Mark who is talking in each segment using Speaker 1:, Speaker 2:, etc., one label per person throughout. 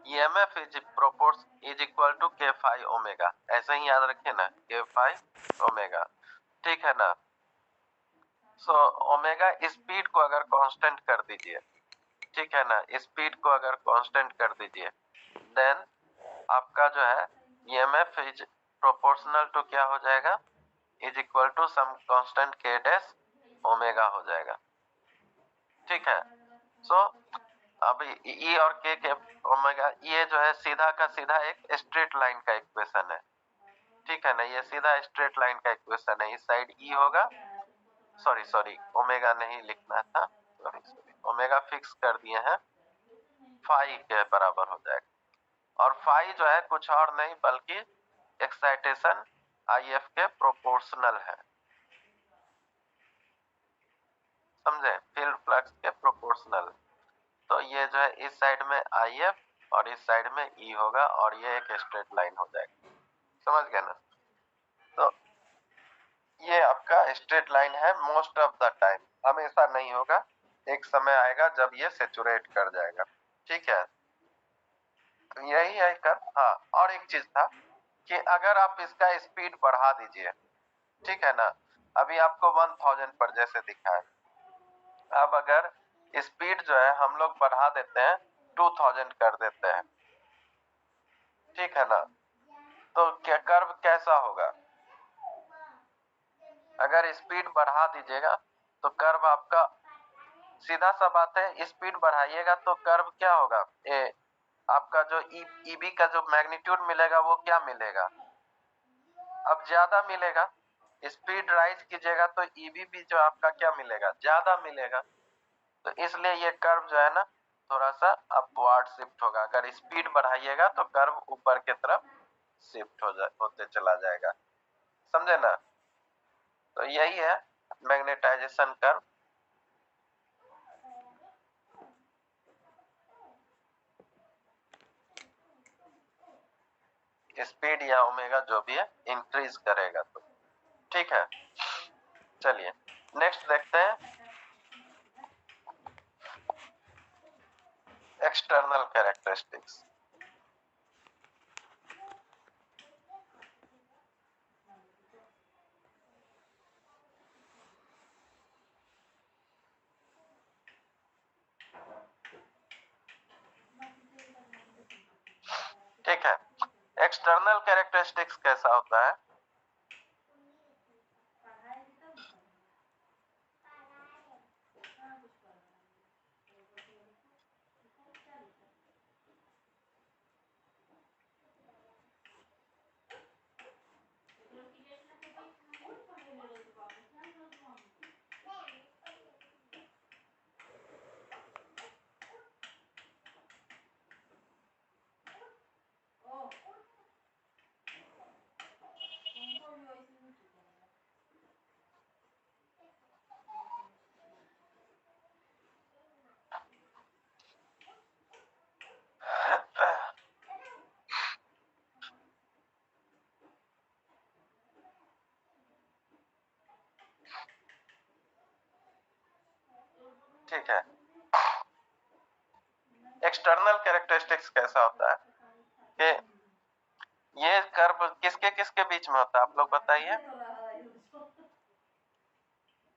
Speaker 1: EMF is equal to K phi omega, ऐसे ही याद रखे ना, K फाई ओमेगा, ठीक है ना। सो ओमेगा स्पीड को अगर कांस्टेंट कर दीजिए, ठीक है ना, स्पीड को अगर कांस्टेंट कर दीजिए, देन आपका जो है EMF इज प्रोपोर्शनल टू क्या हो जाएगा, is equal to some constant K dash omega हो जाएगा, ठीक है। सो अभी E और K के ओमेगा, ये जो है सीधा का सीधा एक स्ट्रेट लाइन का इक्वेशन है, ठीक है ना, ये सीधा स्ट्रेट लाइन का इक्वेशन है। इस साइड E होगा, सॉरी ओमेगा नहीं लिखना था, सॉरी ओमेगा फिक्स कर दिए हैं, फाई के बराबर हो जाएगा। और फाई जो है कुछ और नहीं बल्कि एक्साइटेशन IF के प्रोपोर्शनल है, समझे, फील्ड फ्लक्स के प्रोपोर्शनल। तो ये जो है इस साइड में IF और इस साइड में E होगा और ये एक स्ट्रेट लाइन हो जाएगा, समझ गए ना। तो ये आपका स्ट्रेट लाइन है मोस्ट ऑफ द टाइम, हमेशा नहीं होगा, एक समय आएगा जब ये सेचुरेट कर जाएगा, ठीक है। यही है कर, हाँ और एक चीज था कि अगर आप इसका स्पीड बढ़ा दीजिए, ठीक है ना, अभी आपको 1000 पर जैसे दिखा है, अब अगर स्पीड जो है हम लोग बढ़ा देते हैं 2000 कर देते हैं, ठीक है ना, तो क्या कर्व कैसा होगा, अगर स्पीड बढ़ा दीजिएगा तो कर्व आपका, सीधा सा बात है, स्पीड बढ़ाइएगा तो कर्व क्या होगा, आपका जो EB का जो मैग्नीट्यूड मिलेगा वो क्या मिलेगा, अब ज्यादा मिलेगा। स्पीड राइज कीजिएगा तो EB भी जो आपका क्या मिलेगा, ज्यादा मिलेगा। तो इसलिए ये कर्व जो है ना थोड़ा सा अपवर्ड शिफ्ट होगा, अगर स्पीड बढ़ाइएगा तो कर्व ऊपर की तरफ शिफ्ट होते चला जाएगा, समझे ना। तो यही है मैग्नेटाइजेशन कर्व। स्पीड या ओमेगा जो भी है इंक्रीज करेगा तो, ठीक है। चलिए नेक्स्ट देखते हैं एक्सटर्नल कैरेक्टरिस्टिक्स। ठीक है, एक्सटर्नल कैरेक्टरिस्टिक्स कैसा होता है, ठीक है। एक्सटर्नल कैरेक्टरिस्टिक्स कैसा होता है कि ये कर्व किसके किसके बीच में होता है, आप लोग बताइए।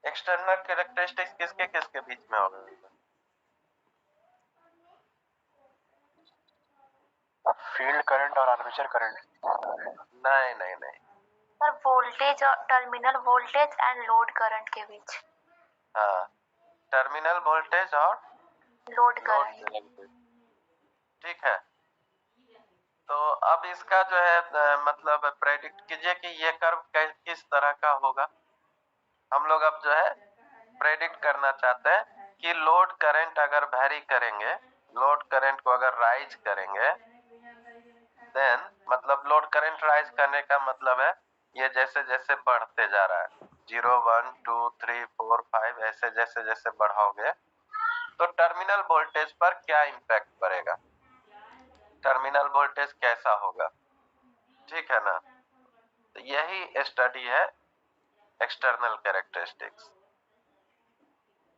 Speaker 1: एक्सटर्नल कैरेक्टरिस्टिक्स किसके किसके बीच में होगा,
Speaker 2: फील्ड करंट और आर्मेचर करंट।
Speaker 1: नहीं नहीं नहीं,
Speaker 3: सर वोल्टेज और terminal voltage and load current के बीच।
Speaker 1: हाँ टर्मिनल वोल्टेज और
Speaker 3: लोड
Speaker 1: करंट,
Speaker 3: करंट।
Speaker 1: ठीक है। तो अब इसका जो है मतलब प्रेडिक्ट कीजिए कि ये कर्व किस तरह का होगा। हम लोग अब जो है प्रेडिक्ट करना चाहते हैं कि लोड करंट अगर वैरी करेंगे, लोड करंट को अगर राइज करेंगे, देन मतलब लोड करंट राइज करने का मतलब है ये जैसे जैसे बढ़ते जा रहा है 0 1 2 3 4 5 ऐसे जैसे जैसे बढ़ाओगे तो टर्मिनल वोल्टेज पर क्या इम्पैक्ट पड़ेगा, टर्मिनल वोल्टेज कैसा होगा, ठीक है ना। तो यही स्टडी है एक्सटर्नल कैरेक्टरिस्टिक्स।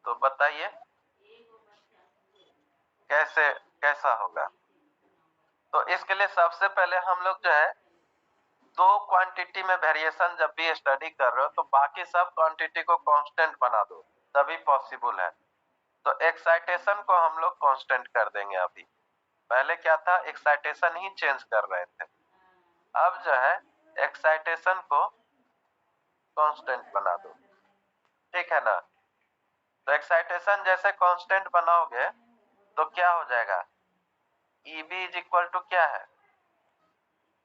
Speaker 1: तो बताइए कैसे कैसा होगा। तो इसके लिए सबसे पहले हम लोग जो है दो क्वांटिटी में वेरिएशन जब भी स्टडी कर रहे हो तो बाकी सब क्वांटिटी को कांस्टेंट बना दो, तभी पॉसिबल है। तो एक्साइटेशन को हम लोग कांस्टेंट कर देंगे। अभी पहले क्या था, एक्साइटेशन ही चेंज कर रहे थे, अब जो है एक्साइटेशन को कांस्टेंट बना दो, ठीक है ना। तो एक्साइटेशन जैसे कांस्टेंट बनाओगे तो क्या हो जाएगा, EB इज इक्वल टू क्या है,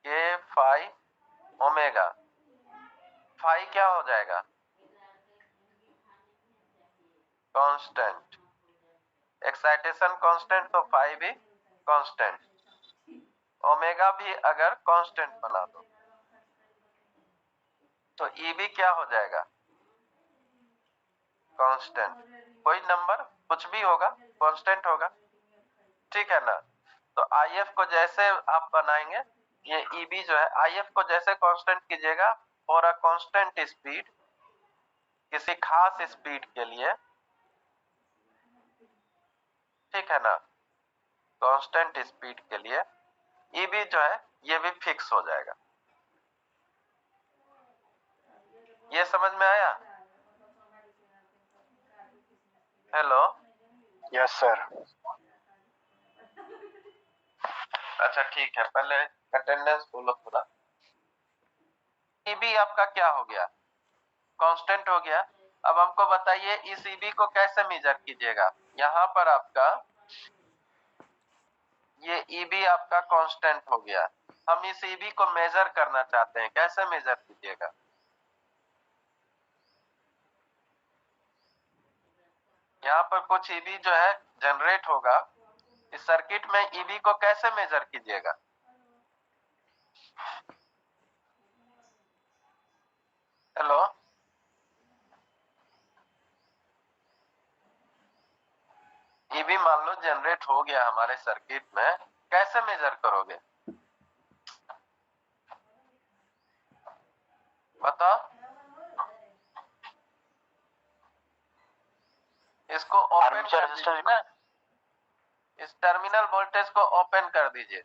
Speaker 1: K फाई ओमेगा। फाई क्या हो जाएगा, कांस्टेंट। एक्साइटेशन कांस्टेंट तो फाई भी कांस्टेंट, ओमेगा भी अगर कांस्टेंट बना दो तो EB क्या हो जाएगा, कांस्टेंट। कोई नंबर कुछ भी होगा कांस्टेंट होगा, ठीक है ना। तो IF को जैसे आप बनाएंगे, ये EB जो है IF को जैसे कांस्टेंट कीजिएगा फॉर अ कांस्टेंट स्पीड, किसी खास स्पीड के लिए, ठीक है ना, कांस्टेंट स्पीड के लिए EB जो है ये भी फिक्स हो जाएगा। ये समझ में आया? Hello,
Speaker 2: yes sir.
Speaker 1: अच्छा ठीक है, पहले अटेंडेंस बोलो थोड़ा। EB आपका क्या हो गया, कांस्टेंट हो गया। अब हमको बताइए इस EB को कैसे मेजर कीजिएगा। यहाँ पर आपका ये EB आपका कांस्टेंट हो गया, हम इस EB को मेजर करना चाहते हैं, कैसे मेजर कीजिएगा। यहाँ पर कुछ EB जो है जनरेट होगा, इस सर्किट में EB को कैसे मेजर कीजिएगा। हेलो, EB मान लो जनरेट हो गया हमारे सर्किट में, कैसे मेजर करोगे बताओ। इसको ओपन कर दीजिए ना, इस टर्मिनल वोल्टेज को ओपन कर दीजिए,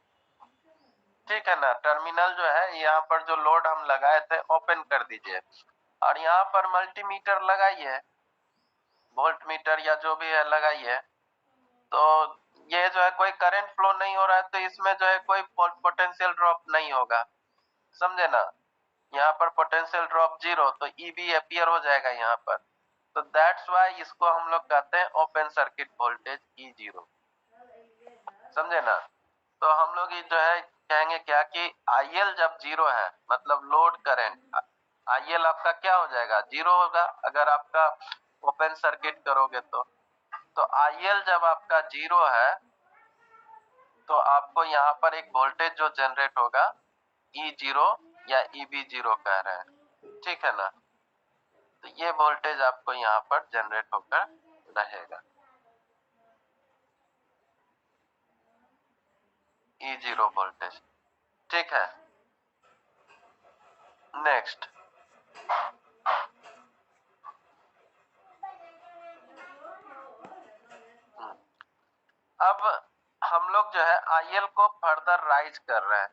Speaker 1: ठीक है ना। टर्मिनल जो है यहाँ पर जो लोड हम लगाए थे ओपन कर दीजिए, और यहाँ पर मल्टीमीटर लगाइए, वोल्ट मीटर या जो भी है लगाइए। तो ये जो है कोई करंट फ्लो नहीं हो रहा है, तो इसमें जो है कोई पोटेंशियल ड्रॉप नहीं होगा, समझे ना। यहाँ पर पोटेंशियल ड्रॉप 0, तो EB अपीयर हो जाएगा यहाँ पर। तो दैट्स वाई इसको हम लोग कहते हैं ओपन सर्किट वोल्टेज E0, समझे ना। तो हम लोग ये जो है कहेंगे क्या कि IL जब 0 है, मतलब लोड करंट IL आपका क्या हो जाएगा, 0 होगा अगर आपका ओपन सर्किट करोगे तो IL जब आपका 0 है तो आपको यहाँ पर एक वोल्टेज जो जनरेट होगा E0 या EB0 कह रहे हैं, ठीक है ना। तो ये वोल्टेज आपको यहाँ पर जनरेट होकर रहेगा, E0 वोल्टेज, ठीक है। नेक्स्ट, अब हम लोग जो है IL को फर्दर राइज कर रहे हैं।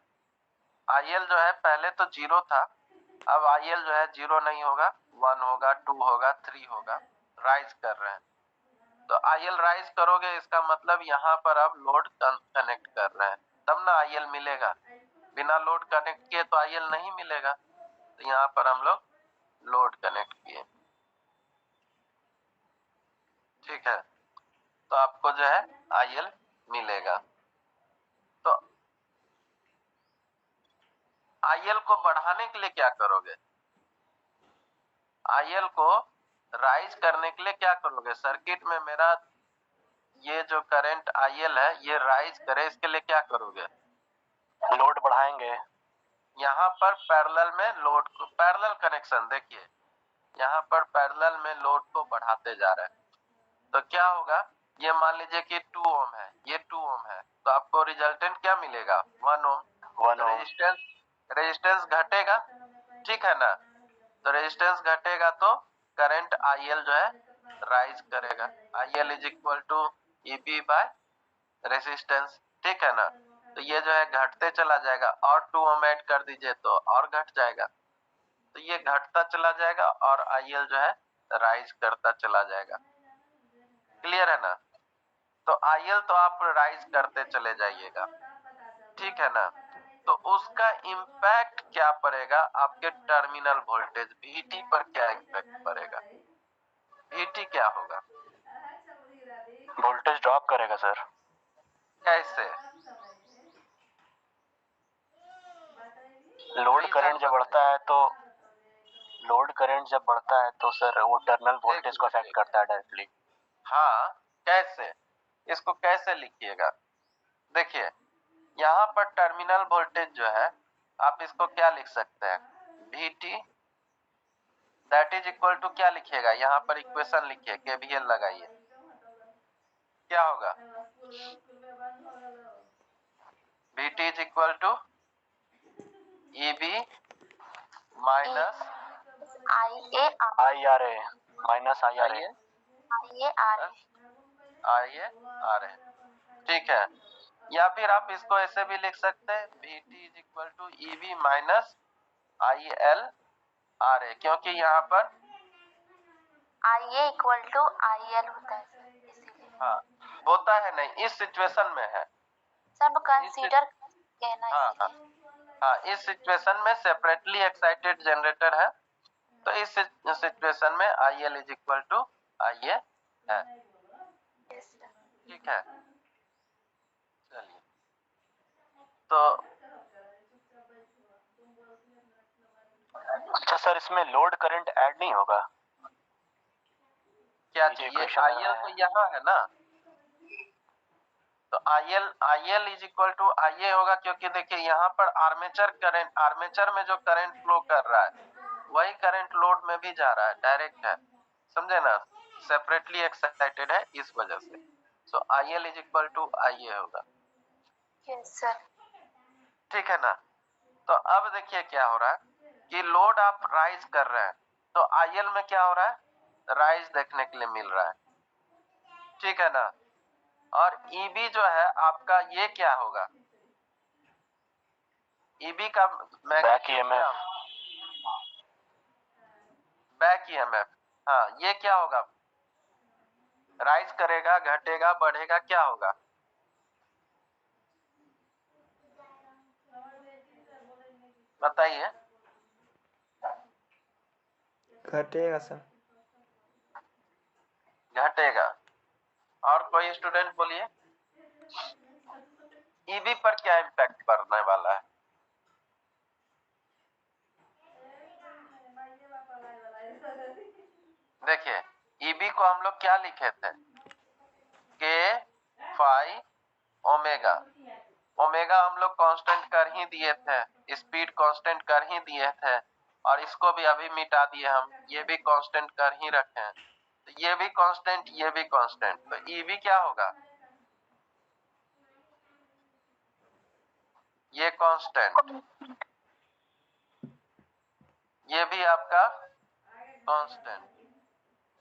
Speaker 1: IL जो है पहले तो 0 था, अब IL जो है 0 नहीं होगा, 1 होगा, 2 होगा, 3 होगा, राइज कर रहे हैं। तो IL राइज करोगे इसका मतलब यहाँ पर अब लोड कनेक्ट कर रहे हैं, तब ना IL मिलेगा। बिना लोड कनेक्ट किए तो IL नहीं मिलेगा, तो यहाँ पर हम लोग लोड कनेक्ट किए, ठीक है। तो आपको जो है IL मिलेगा। तो IL को बढ़ाने के लिए क्या करोगे, IL को राइज करने के लिए क्या करोगे, सर्किट में मेरा ये जो करंट IL है ये राइज करे, इसके लिए क्या करोगे,
Speaker 2: लोड बढ़ाएंगे।
Speaker 1: यहाँ पर पैरेलल में लोड को, पैरेलल कनेक्शन देखिए, यहाँ पर पैरेलल में लोड को बढ़ाते जा रहे हैं। तो क्या होगा, ये मान लीजिए कि 2 ओम है, ये 2 ओम है, तो आपको रिजल्टेंट क्या मिलेगा, 1 ओम। रेजिस्टेंस घटेगा, ठीक है ना। तो रेजिस्टेंस घटेगा तो करंट IL जो है राइज करेगा, IL is equal to EB by resistance, ठीक है ना। तो ये जो है घटते चला जाएगा, और 2 ओम ऐड कर दीजिए तो और घट जाएगा, तो ये घटता चला जाएगा और IL जो है राइज करता चला जाएगा। क्लियर है ना? तो IL तो आप राइज करते चले जाइएगा, ठीक है ना? तो उसका इम्पैक्ट क्या पड़ेगा आपके टर्मिनल वोल्टेज VT पर, क्या इम्पैक्ट पड़ेगा? VT क्या होगा?
Speaker 2: वोल्टेज ड्रॉप करेगा सर।
Speaker 1: कैसे?
Speaker 2: लोड करंट जब बढ़ता है तो सर वो टर्मिनल वोल्टेज को अफेक्ट करता है डायरेक्टली।
Speaker 1: हाँ, कैसे? इसको कैसे लिखिएगा? देखिए, यहाँ पर टर्मिनल वोल्टेज जो है, आप इसको क्या लिख सकते हैं? VT that is equal to क्या लिखिएगा? यहाँ पर इक्वेशन लिखिए, KVL लगाइए, क्या होगा? VT is equal to EB minus
Speaker 2: IRA minus IRA
Speaker 1: IA, ठीक है। या फिर आप इसको ऐसे भी लिख सकते हैं, VT is equal to EB minus ILRA, क्योंकि यहाँ पर
Speaker 3: IA इक्वल टू IL होता है सर, इसीलिए।
Speaker 1: हाँ, होता है नहीं, इस सिचुएशन में है
Speaker 3: सब कंसीडर कहना
Speaker 1: हाँ हाँ
Speaker 3: इसीलिए।
Speaker 1: हाँ, इस सिचुएशन में सेपरेटली एक्साइटेड जनरेटर है, तो इस सिचुएशन में IL is equal to IA है,
Speaker 3: Yes, sir.
Speaker 1: ठीक है। चलिए, तो
Speaker 2: अच्छा सर, इसमें लोड करंट ऐड नहीं होगा?
Speaker 1: क्या
Speaker 2: ये जो
Speaker 1: चाहिए?
Speaker 2: equation
Speaker 1: IL तो यहाँ है ना, तो IL is equal to IA होगा, क्योंकि देखिए यहाँ पर आर्मेचर करंट, आर्मेचर में जो करंट फ्लो कर रहा है वही करंट लोड में भी जा रहा है, डायरेक्ट है, समझे ना? सेपरेटली एक्साइटेड है इस वजह से, so IL is equal to IA होगा,
Speaker 3: Yes, sir.
Speaker 1: ठीक है ना? तो अब देखिए क्या हो रहा है कि लोड आप राइज कर रहे हैं, तो IL में क्या हो रहा है? राइज देखने के लिए मिल रहा है, ठीक है ना? और EB जो है आपका, ये क्या होगा? EB का
Speaker 2: बैक EMF।
Speaker 1: बैक EMF, हाँ, ये क्या होगा? राइज करेगा, घटेगा, बढ़ेगा, क्या होगा? बताइए।
Speaker 4: घटेगा सर।
Speaker 1: घटेगा। और कोई स्टूडेंट बोलिए, EB पर क्या इम्पैक्ट पड़ने वाला है? देखिए, EB को हम लोग क्या लिखे थे? K फाई ओमेगा, ओमेगा हम लोग कांस्टेंट कर ही दिए थे, स्पीड कांस्टेंट कर ही दिए थे, और इसको भी अभी मिटा दिए हम, ये भी कांस्टेंट कर ही रखे हैं, तो ये भी कांस्टेंट, ये भी कांस्टेंट, तो EB क्या होगा? ये कांस्टेंट, ये भी आपका कांस्टेंट,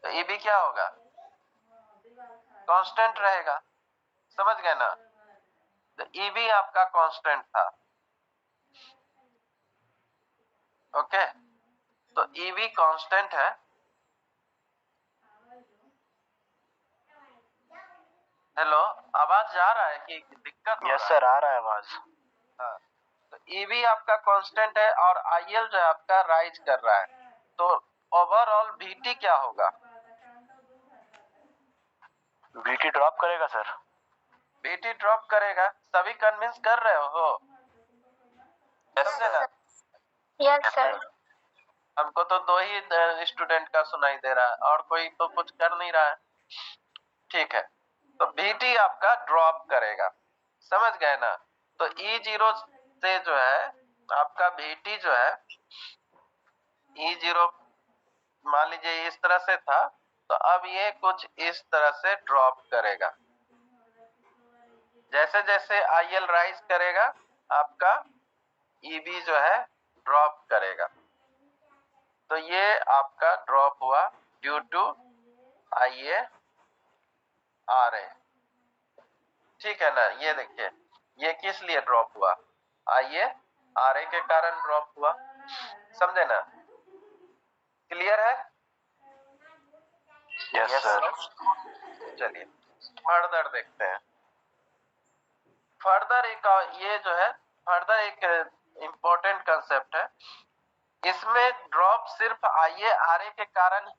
Speaker 1: तो EB क्या होगा? कांस्टेंट रहेगा, समझ गए ना? तो EB आपका कांस्टेंट था, ओके, तो EB कांस्टेंट है। हेलो, आवाज जा रहा है कि दिक्कत हो
Speaker 2: यस
Speaker 1: रहा है?
Speaker 2: सर, आ रहा है आवाज।
Speaker 1: हाँ, तो EB आपका कांस्टेंट है और IL जो है आपका राइज कर रहा है, तो ओवरऑल VT क्या होगा?
Speaker 2: VT ड्रॉप करेगा सर।
Speaker 1: VT ड्रॉप करेगा, सभी कन्विंस कर रहे हो? समझे ना?
Speaker 3: Yes, sir.
Speaker 1: हमको तो दो ही स्टूडेंट का सुनाई दे रहा है, और कोई तो कुछ कर नहीं रहा है, ठीक है। तो VT आपका ड्रॉप करेगा, समझ गए ना? तो E0 से जो है आपका VT जो है, E0 मान लीजिए इस तरह से था, तो अब ये कुछ इस तरह से ड्रॉप करेगा, जैसे जैसे IL राइज करेगा आपका EB जो है ड्रॉप करेगा, तो ये आपका ड्रॉप हुआ ड्यू टू IA RA, ठीक है ना? ये देखिए, ये किस लिए ड्रॉप हुआ? आइए RA के कारण ड्रॉप हुआ, समझे ना? क्लियर है?
Speaker 2: Yes sir.
Speaker 1: चलिए फर्दर देखते हैं। फर्दर एक ये जो है फर्दर एक इम्पोर्टेंट कंसेप्ट है, इसमें ड्रॉप सिर्फ IA RA के कारण ही